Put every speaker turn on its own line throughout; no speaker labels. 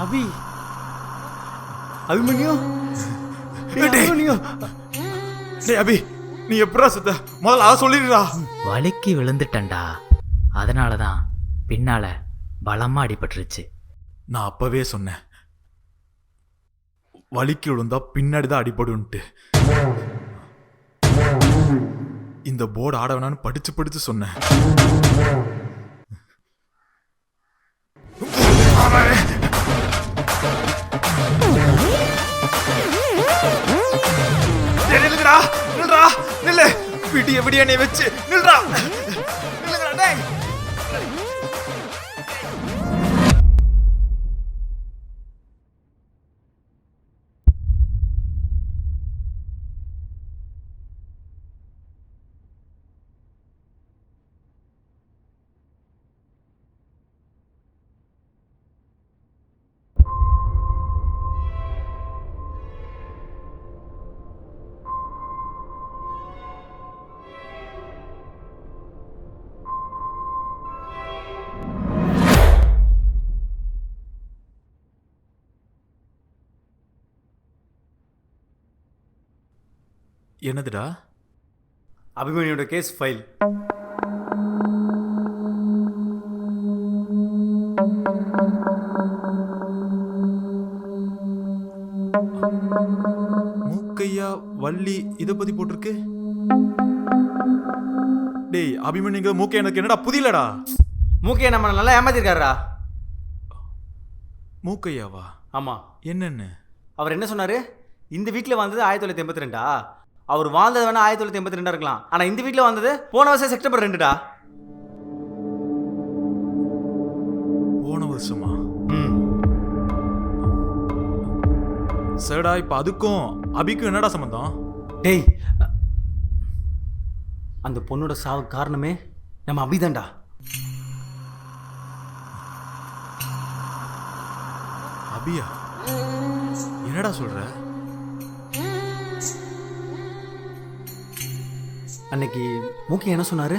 அபி அபிமன்யு அபிமன்யு
டேய் அபி, நீ எப்படா சுத்த? முதல்ல அதை சொல்லிடுடா.
வலிக்கு விழுந்துட்டேன்டா, அதனால தான் பின்னால பலமா அடிபட்டுருச்சு.
நான் அப்பவே சொன்னேன், வலிக்கு விழுந்தா பின்னாடி தான் அடிபடுன்ட்டு. இந்த போர்டு ஆட வேணான்னு படிச்சு படிச்சு சொன்னேன். நில்லுடா, நில்றா, நில்லு. விடிய விடிய நீ வச்சு நில்றா, நில்லுடா டேய். என்னதுடா?
அபிமன்யோட கேஸ் ஃபைல்.
மூக்கையா வள்ளி இத பத்தி போட்டிருக்கு. டேய் அபிமன்யுங்க மூக்கை எனக்கு என்னடா புரியலடா.
மூக்கையை நம்ம நல்லா ஏமாத்திருக்காரா?
மூக்கையாவா?
ஆமா.
என்னன்னு
அவர் என்ன சொன்னாரு? இந்த வீட்டில் வந்தது 1982. அவர் வாழ்ந்தது வேணா 1982 இருக்கலாம், ஆனா இந்த வீட்டில் வந்தது போன வருஷம் செப்டம்பர் 2டா.
போன வருஷமா? சரிடா, இப்ப அதுக்கும் அபிக்கும் என்னடா சம்பந்தம்?
டேய், அந்த பொண்ணோட சாவுக்கு காரணமே நம்ம அபிதான்டா.
அபியா? என்னடா சொல்ற?
அன்னைக்கு மூக்கி என்ன சொன்னாரு?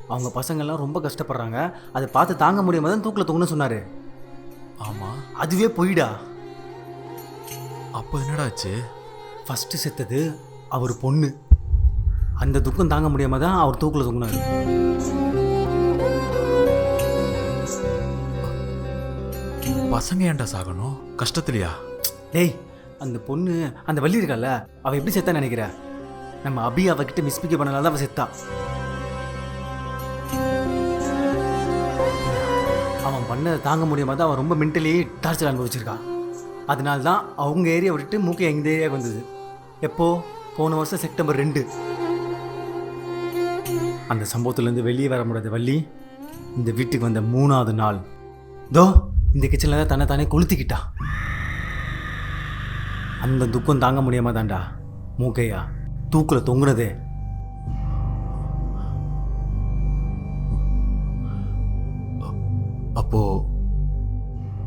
அவங்க பசங்கள்லாம் ரொம்ப கஷ்டப்படுறாங்க, அதை பார்த்து தாங்க முடியாம தான் தூக்கில் தொங்குன்னு சொன்னாரு.
ஆமா.
அதுவே போயிடா.
அப்போ என்னடா ஆச்சு?
ஃபர்ஸ்ட் செத்தது அவர் பொண்ணு. அந்த துக்கம் தாங்க முடியாம தான் அவர் தூக்கில் தொங்குனாரு.
பசங்க ஏன்டா சாகணும்? கஷ்டத்துலையா?
டேய், அந்த பொண்ணு அந்த வள்ளி இருக்கால, அவ எப்படி செத்தான்னு நினைக்கிற? நம்ம அபி அவகிட்ட மிஸ்பிக்க பண்ணனால தான் அவ செத்தா. அவன் பண்ணதை தாங்க முடியாம தான் அவன் ரொம்ப மென்டலி டார்ச்சர் அனுபவிச்சிருக்கான். அதனால தான் அவங்க ஏரியா விட்டுட்டு மூக்கை எங்க ஏரியாவுக்கு வந்தது. எப்போ? போன வருஷம் செப்டம்பர் 2. அந்த சம்பவத்துலேருந்து வெளியே வர முடியாத வள்ளி இந்த வீட்டுக்கு வந்த 3ஆவது நாள் தோ இந்த கிச்சனில் தான் தன்னை தானே கொளுத்திக்கிட்டா. அந்த துக்கம் தாங்க முடியாம தான்டா மூக்கையா தூக்கில் தொங்குனதே.
அப்போ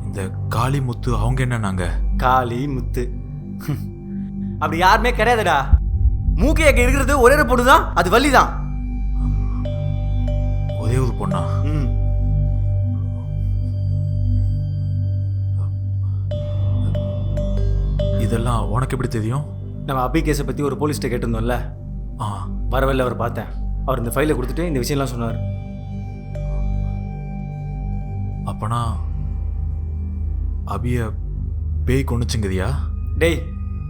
இந்த காளி முத்து அவங்க என்னன்னாங்க?
காளி முத்து அப்படி யாருமே கிடையாதுடா. மூக்கையாக்கு இருக்கிறது ஒரே ஒரு பொண்ணு தான், அது வள்ளி தான்.
ஒரே ஒரு பொண்ணா? இதெல்லாம் உனக்கு எப்படி தெரியும்?
நம்ம அபி கேஸை பற்றி ஒரு போலீஸ்கிட்ட கேட்டிருந்தோம்ல, வரவில்லை. அவர் பார்த்தேன், அவர் இந்த ஃபைலை கொடுத்துட்டு இந்த விஷயம்லாம் சொன்னார்.
அப்பனா அபிய பேய் கொண்டுச்சுங்கதியா?
டேய்,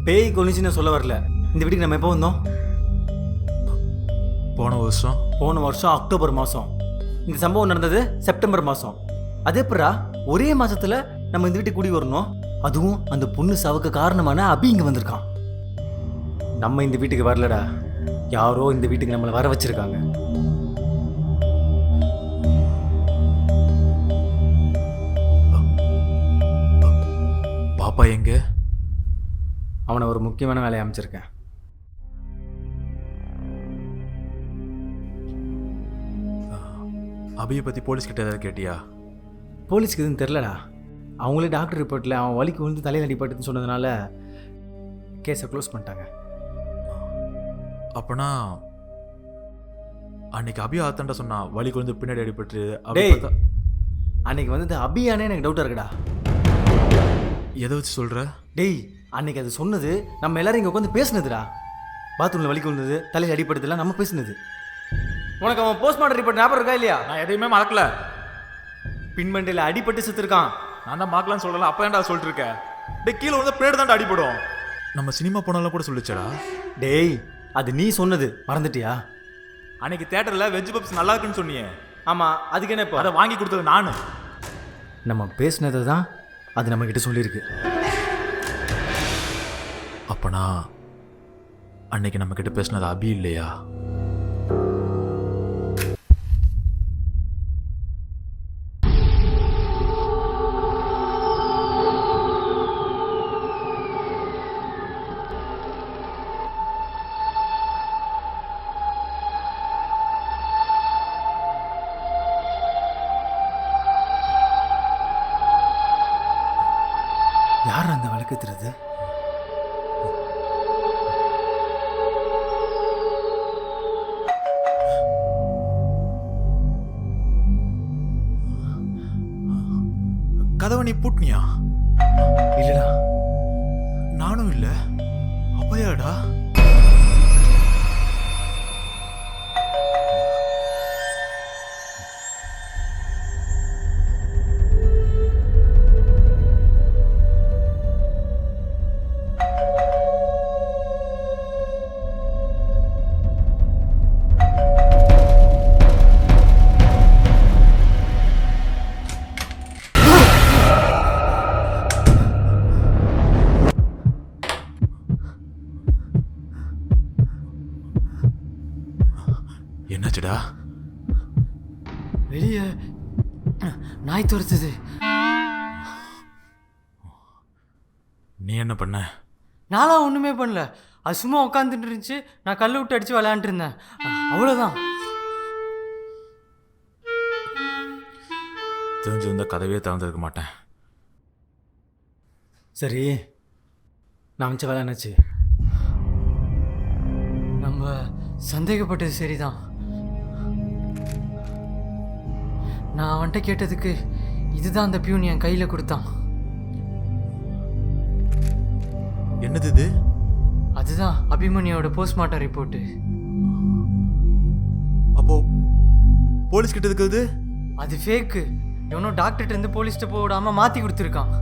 பேய் கொண்டுச்சுன்னு சொல்ல வரல. இந்த வீட்டுக்கு நம்ம எப்போ வந்தோம்?
போன வருஷம்
அக்டோபர் மாதம். இந்த சம்பவம் நடந்தது செப்டம்பர் மாதம். அதே பிறா ஒரே மாதத்தில் நம்ம இந்த வீட்டுக்கு கூடி வரணும். அதுவும் அந்த பொண்ணு சாவுக்கு காரணமான அபி இங்கே வந்திருக்கான். நம்ம இந்த வீட்டுக்கு வரலடா, யாரோ இந்த வீட்டுக்கு நம்மளை வர வச்சிருக்காங்க.
பாப்பா எங்க?
அவனை ஒரு முக்கியமான வேலையை அமைச்சிருக்கேன்.
அபியை பற்றி போலீஸ்கிட்ட ஏதாவது கேட்டியா?
போலீஸ்க்கு எதுவும் தெரிலடா. அவங்களே டாக்டர் ரிப்போர்ட்டில் அவன் வலிக்கு விழுந்து தலையில் அடிப்பட்டுன்னு சொன்னதுனால கேஸை க்ளோஸ் பண்ணிட்டாங்க.
அப்பனா அன்னைக்கு அபி ஆத்தண்டா சொன்னா வலிக்கு விழுந்து பின்னாடி அடிபட்டு.
அன்னைக்கு வந்தது அபியானே எனக்கு டவுட்டாக இருக்குடா.
எதை வச்சு சொல்ற?
டேய் அன்னைக்கு அது சொன்னது நம்ம எல்லாரும் இங்கே உட்காந்து பேசுனதுடா. பாத்ரூமில் வலிக்கு வந்தது, தலையில் அடிப்படுதெல்லாம் நம்ம பேசுனது. உனக்கு அவன் போஸ்ட்மார்ட்டம் ரிப்போர்ட் ஞாபகம் இருக்கா இல்லையா?
நான் எதையுமே மறக்கல.
பின்மண்டையில் அடிபட்டு செத்துருக்கான்.
நான் தான் பார்க்கலான்னு சொல்லல, அப்போ ஏன்டா சொல்லிட்டு இருக்க? டேய் கீழே வந்து பிளேட் தான்டா அடிபடும். நம்ம சினிமா போனாலும் கூட சொல்லிச்சடா.
டேய் அது நீ சொன்னது மறந்துட்டியா?
அன்னைக்கு தியேட்டரில் வெஜ் பப்ஸ் நல்லா இருக்குன்னு சொன்னியே.
ஆமாம், அதுக்கு என்ன இப்போ?
அதை வாங்கி கொடுத்தது நான்.
நம்ம பேசினதை தான் அது நம்மக்கிட்ட சொல்லியிருக்கு.
அப்பனா அன்னைக்கு நம்ம கிட்ட பேசினது அபி இல்லையா?
யார் அந்த விளக்கத்துறது?
கதவை நீ பூட்டினியா?
இல்லடா.
நானும் இல்லை. அப்பயாடா? என்னாச்சுடா?
வெளியே நாய் துரத்துது.
நீ என்ன பண்ண?
நான்லாம் ஒன்றுமே பண்ணல. அது சும்மா உட்காந்துட்டு இருந்துச்சு. நான் கல் விட்டு அடித்து விளையாண்டுட்டு இருந்தேன், அவ்வளோதான்.
தெரிஞ்சிருந்த கதவே திறந்திருக்க மாட்டேன்.
சரி, நான் வச்ச வேலை என்னாச்சு? நம்ம சந்தேகப்பட்டது சரிதான். நான் அவன்கிட்ட கேட்டதுக்கு இதுதான் அந்த பியூன் என் கையில் கொடுத்தான்.
என்னது இது?
அதுதான் அபிமன்யோட போஸ்ட்மார்ட்டம் ரிப்போர்ட்டு.
அப்போ போலீஸ் கிட்ட இருக்குது?
அது ஃபேக்கு. எவனோ டாக்டர்கிட்ட இருந்து போலீஸ்கிட்ட போடாமல் மாற்றி கொடுத்துருக்கான்.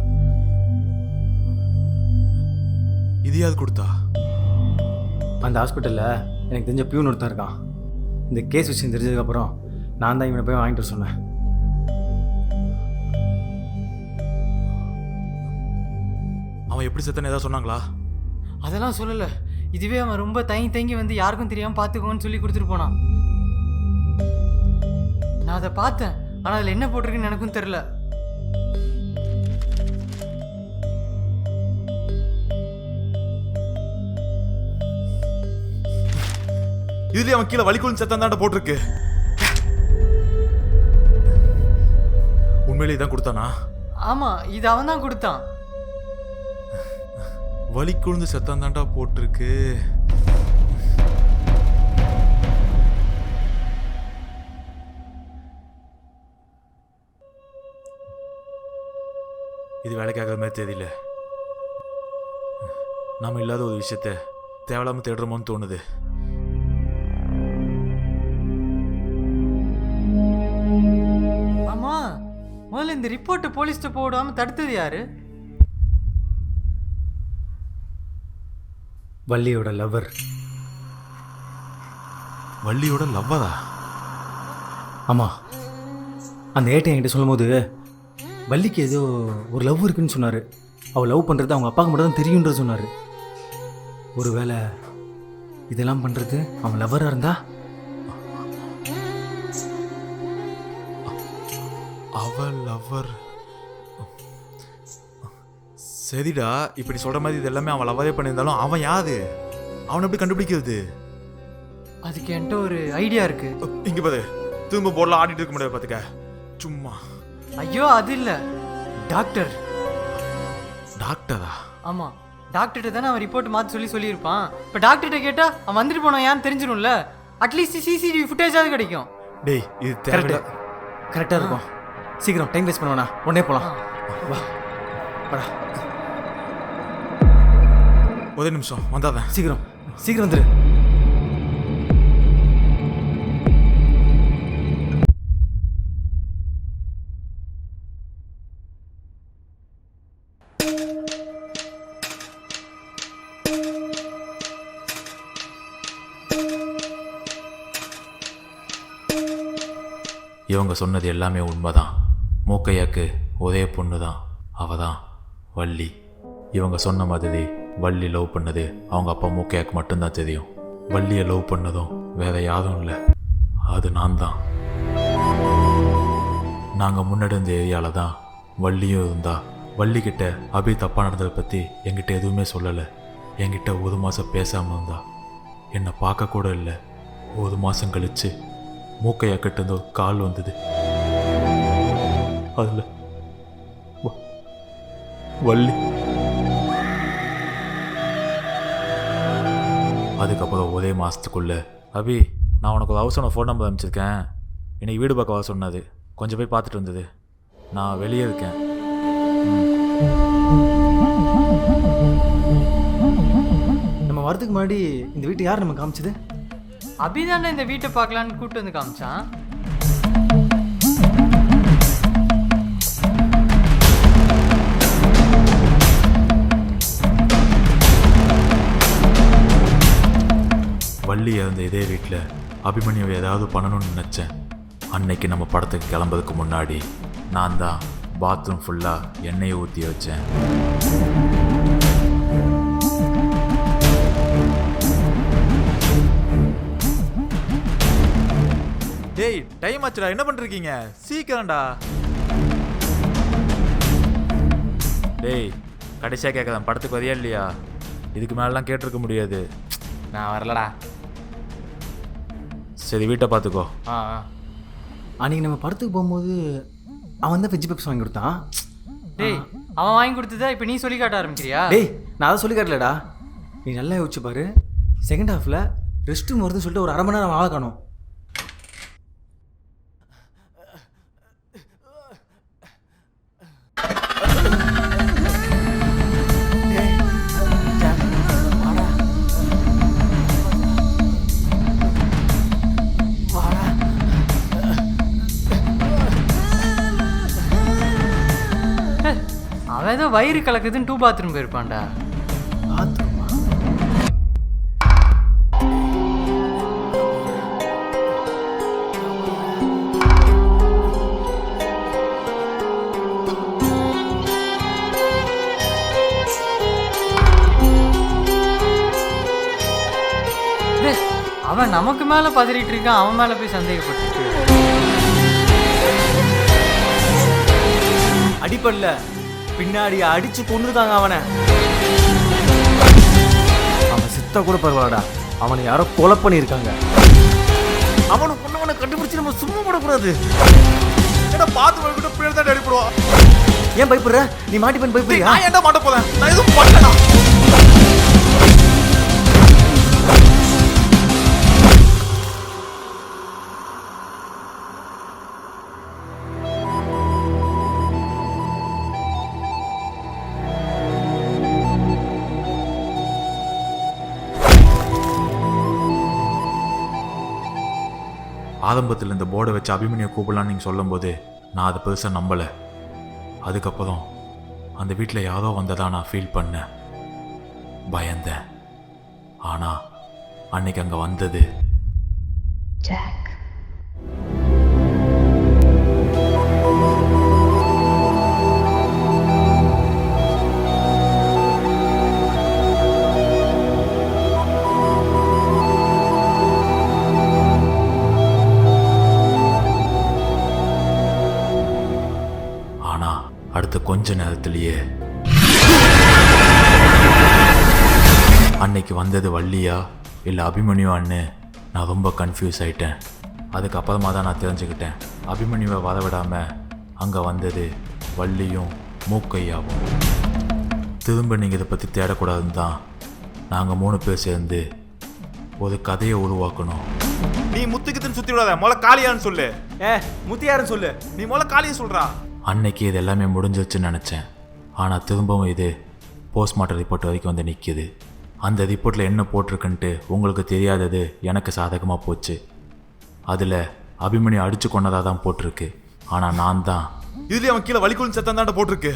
இது யாரு கொடுத்தா?
அந்த ஹாஸ்பிட்டலில் எனக்கு தெரிஞ்ச பியூன் ஒருத்தன் இருக்கான். இந்த கேஸ் விஷயம் தெரிஞ்சதுக்கப்புறம் நான் தான் இவனை போய் வாங்கிட்டு சொன்னேன்.
அவன் எப்படி செத்தன்னு ஏதாவது சொன்னாங்களா?
அதெல்லாம் சொல்லலை. இதுவே அவன் ரொம்ப தயங்கி வந்து யாருக்கும் தெரியாமல் பார்த்துக்கோன்னு சொல்லி கொடுத்துட்டு போனான். நான் அதை பார்த்தேன், ஆனால் அதில் என்ன போட்டிருக்குன்னு எனக்கும் தெரில.
இதுலயே அவன் கீழே வலிக்குள் செத்தான் தாண்ட போட்டிருக்கு. உண்மையிலே இதான் கொடுத்தானா?
ஆமாம், இது அவன் தான் கொடுத்தான்.
வலிக்குழுந்து செத்தான் தாண்டா போட்டிருக்கு. இது வேலைக்காகிற மாதிரி தெரியல. நாம இல்லாத ஒரு விஷயத்த தேவையில்லாம தேடுறோமோன்னு தோணுது.
ஆமா, முதல்ல இந்த ரிப்போர்ட்டை போலீஸ்கிட்ட போடாமல் தடுத்தது யாரு? வள்ளியோட லவ்வர்.
வள்ளியோட லவ்வரா?
ஆமாம், அந்த ஏட்டை என்கிட்ட சொல்லும் போது வள்ளிக்கு ஏதோ ஒரு லவ் இருக்குன்னு சொன்னார். அவள் லவ் பண்ணுறது அவங்க அப்பாவுக்கு மட்டும் தான் தெரியுன்றது சொன்னார். ஒருவேளை இதெல்லாம் பண்ணுறது அவன் லவ்வராக இருந்தா?
அவள் லவ்வர். சரிடா, இப்படி சொல்ற மாதிரி இது எல்லாமே அவன் லவ்வரே பண்ணியிருந்தாலும் அவன் யாரு? அவனை எப்படி கண்டுபிடிக்கிறது?
அதுக்கு என்கிட்ட ஒரு ஐடியா இருக்கு.
இங்க பாரு, திரும்ப போர்டில் ஆடிட்டு இருக்க முடியாது பார்த்துக்க. சும்மா.
ஐயோ, அது இல்லை, டாக்டர்.
டாக்டரா?
ஆமாம், டாக்டர்கிட்ட தானே அவன் ரிப்போர்ட் மாற்றி சொல்லியிருப்பான். இப்போ டாக்டர்கிட்ட கேட்டால் அவன் வந்துட்டு போனான் ஏன்னு தெரிஞ்சிடும்ல. அட்லீஸ்ட் சிசிடிவி ஃபுட்டேஜாவது கிடைக்கும்.
டேய், இது தேவை.
கரெக்டாக இருக்கும். சீக்கிரம் டைம் வேஸ்ட் பண்ணுவானா, உடனே போகலாம். வா வாடா.
ஒரே நிமிஷம் வந்தாதான்.
சீக்கிரம் சீக்கிரம் வந்துரு.
இவங்க சொன்னது எல்லாமே உண்மைதான். மூக்கையாக்கு ஒரே பொண்ணு தான், அவ தான் வள்ளி. இவங்க சொன்ன மாதிரி வள்ளி லவ் பண்ணது அவங்க அப்பா மூக்கையாக்கு மட்டும்தான் தெரியும். வள்ளியை லவ் பண்ணதும் வேற யாரும் இல்லை, அது நான் தான். நாங்கள் முன்னாடி இருந்த ஏரியாவில் தான் வள்ளியும் இருந்தா. வள்ளிக்கிட்ட அபி தப்பாக நடந்ததை பற்றி என்கிட்ட எதுவுமே சொல்லலை. என்கிட்ட 1 மாதம் பேசாமல் இருந்தா. என்னை பார்க்க கூட இல்லை. 1 மாதம் கழித்து மூக்கையாக்கிட்ட இருந்து ஒரு கால் வந்தது. அதில் வள்ளி. அதுக்கப்புறம் ஒரே மாதத்துக்குள்ள அபி, நான் உனக்கு ஒரு ஹவுஸோட ஃபோன் நம்பர் அனுப்பிச்சிருக்கேன், இன்னைக்கு வீடு பார்க்க வர சொன்னது. கொஞ்சம் போய் பார்த்துட்டு வந்தது. நான் வெளியே இருக்கேன்.
நம்ம வரதுக்கு முன்னாடி இந்த வீட்டை யார் நம்ம காமிச்சது?
அபிதானே இந்த வீட்டை பார்க்கலான்னு கூப்பிட்டு வந்து காமிச்சான்.
வள்ளி இருந்த இதே வீட்டில் அபிமன்யுவை ஏதாவது பண்ணணும்னு நினச்சேன். அன்னைக்கு நம்ம படத்துக்கு கிளம்புறதுக்கு முன்னாடி நான் தான் பாத்ரூம் ஃபுல்லாக எண்ணெயை ஊற்றி வச்சேன்.
டேய் டைம் ஆச்சுடா, என்ன பண்ணிருக்கீங்க? சீக்கிரம்டா.
டேய் கடைசியாக கேட்குறேன், படத்துக்கு வரியா இல்லையா? இதுக்கு மேலெலாம் கேட்டிருக்க முடியாது.
நான் வரலடா.
சரி வீட்டை பார்த்துக்கோ.
அன்னைக்கு நம்ம படத்துக்கு போகும்போது அவன் தான் வெஜ் பெப்ஸ் வாங்கி கொடுத்தான்.
டேய் அவன் வாங்கி கொடுத்ததா இப்போ நீ சொல்லி காட்ட ஆரம்பிக்கிறியா?
டேய் நான் அதை சொல்லி காட்டலடா, நீ நல்லா யோசிச்சு பாரு. செகண்ட் ஹாஃபில் ரெஸ்ட் ரூம் வருதுன்னு சொல்லிட்டு ஒரு 1/2 மணி நேரம் ஆள காணோம்.
அவன் ஏதோ வயிறு கலக்குதுன்னு 2 பாத்ரூம் போயிருப்பான்டா. அவன் நமக்கு மேல பதறிட்டு இருக்கான், அவன் மேல போய் சந்தேகப்பட்டு.
அடிப்படல பின்னாடி அடிச்சு கொண்டுருக்காங்க அவனை. அவன் சித்த கூட பரவாயில்லடா, அவனை யாரோ கொலை பண்ணியிருக்காங்க. அவனை பொண்ணவனை கண்டுபிடிச்சு நம்ம சும்மா போடக்கூடாது.
ஏன்னா பார்த்து கூட பேர் தான் அடிப்படுவா.
ஏன் பயப்படுற? நீ மாட்டி பண்ணி பயப்படுறியா?
நான் ஏன்டா மாட்ட போறேன்? நான் எதுவும் பண்ணலடா.
ஆரம்பத்தில் இந்த போர்டை வச்சு அபிமன்யை கூப்பிடலான்னு நீங்கள் சொல்லும்போது நான் அதை பெருசாக நம்பலை. அதுக்கப்புறம் அந்த வீட்டில் யாரோ வந்ததா நான் ஃபீல் பண்ணேன், பயந்தேன். ஆனால் அன்னைக்கு அங்கே வந்தது
Jack.
அடுத்த கொஞ்ச நேரத்திலேயே அன்னைக்கு வந்தது வள்ளியா இல்லை அபிமன்யுவான்னு நான் ரொம்ப கன்ஃபியூஸ் ஆகிட்டேன். அதுக்கப்புறமா தான் நான் தெரிஞ்சுக்கிட்டேன், அபிமன்யுவை வரவிடாமல் அங்கே வந்தது வள்ளியும் மூக்கையாவும். திரும்ப நீங்கள் இதை பற்றி தேடக்கூடாதுன்னு தான் நாங்கள் 3 பேர் சேர்ந்து ஒரு கதையை உருவாக்கணும்.
நீ முத்துக்கிட்டுன்னு சுற்றி விடாத, முதல்ல காளியான்னு சொல்லு.
முத்தியாருன்னு சொல்லு.
நீ முதல்ல காளியை சொல்றா.
அன்னைக்கு இது எல்லாமே முடிஞ்சிருச்சுன்னு நினச்சேன். ஆனால் திரும்பவும் இது போஸ்ட்மார்ட்டம் ரிப்போர்ட் வரைக்கும் வந்து நிற்கிது. அந்த ரிப்போர்ட்டில் என்ன போட்டிருக்குன்ட்டு உங்களுக்கு தெரியாதது எனக்கு சாதகமாக போச்சு. அதில் அபிமன்யு அடித்து கொண்டதாக தான் போட்டிருக்கு. ஆனால் நான் தான்
இதுலயே அவன் கீழே வலிக்குள் சத்தம் தாண்ட போட்டிருக்கு.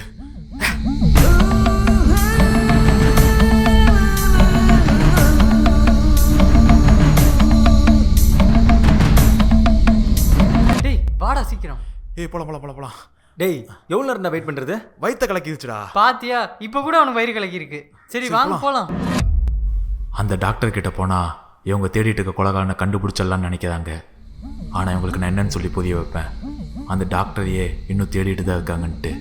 டேய் வாடா சீக்கிரம்.
ஏய் போலாம் போலாம் போலாம் போலாம்.
டேய் எவ்வளோ நேரம் வெயிட் பண்ணுறது?
வயித்த கலக்கிடுச்சுடா.
பாத்தியா இப்போ கூட அவனுக்கு வயிறு கலக்கி இருக்கு. சரி வாங்க போலாம்.
அந்த டாக்டர் கிட்ட போனால் இவங்க தேடிட்டு இருக்க கொலகாரனை கண்டுபிடிச்சிடலான்னு நினைக்கிறாங்க. ஆனால் இவங்களுக்கு நான் என்னன்னு சொல்லி புரிய வைப்பேன். அந்த டாக்டரையே இன்னும் தேடிட்டு தான் இருக்காங்கன்ட்டு.